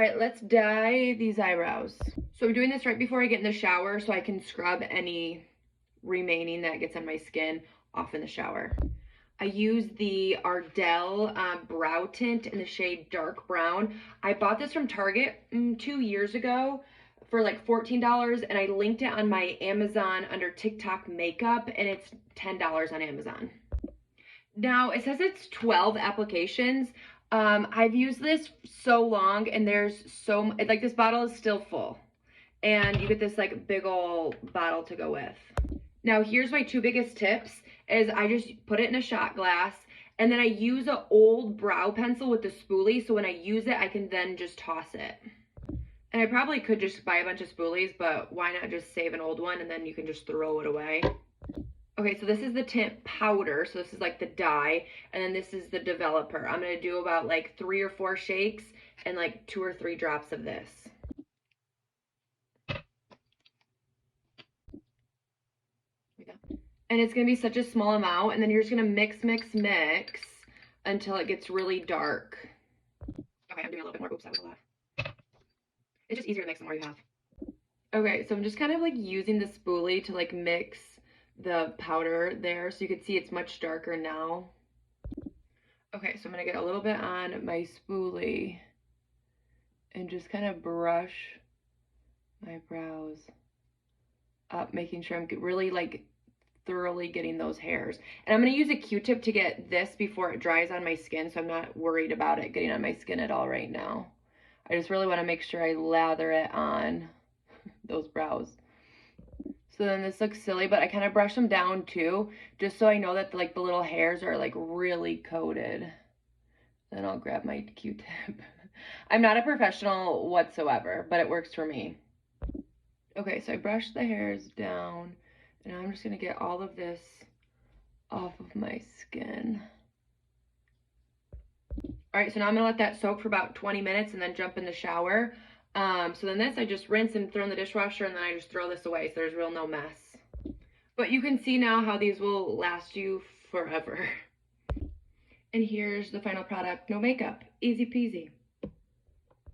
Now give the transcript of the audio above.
All right, let's dye these eyebrows. So I'm doing this right before I get in the shower so I can scrub any remaining that gets on my skin off in the shower. I use the Ardell brow tint in the shade dark brown. I bought this from Target 2 years ago for like $14, and I linked it on my Amazon under TikTok makeup, and it's $10 on Amazon. Now it says it's 12 applications. I've used this so long, and there's so like this bottle is still full, and you get this like big old bottle to go with. Now here's my two biggest tips is I just put it in a shot glass, and then I use an old brow pencil with the spoolie, so when I use it I can then just toss it. And I probably could just buy a bunch of spoolies, but why not just save an old one and then you can just throw it away. Okay, so this is the tint powder, so this is like the dye, and then this is the developer. I'm gonna do about like 3 or 4 shakes and like 2 or 3 drops of this. And it's gonna be such a small amount, and then you're just gonna mix, mix, mix until it gets really dark. Okay, I'm doing a little bit more. Oops, that was a lot. It's just easier to mix the more you have. Okay, so I'm just kind of like using the spoolie to like mix the powder there, so you can see it's much darker now. Okay, so I'm gonna get a little bit on my spoolie and just kind of brush my brows up, making sure I'm really like thoroughly getting those hairs. And I'm going to use a Q-tip to get this before it dries on my skin, so I'm not worried about it getting on my skin at all right now. I just really want to make sure I lather it on those brows. So then this looks silly, but I kind of brush them down too, just so I know that like the little hairs are like really coated. Then I'll grab my Q-tip. I'm not a professional whatsoever, but it works for me. Okay, so I brushed the hairs down, and I'm just going to get all of this off of my skin. All right, so now I'm going to let that soak for about 20 minutes and then jump in the shower. So then this, I just rinse and throw in the dishwasher, and then I just throw this away so there's real no mess. But you can see now how these will last you forever. And here's the final product. No makeup. Easy peasy.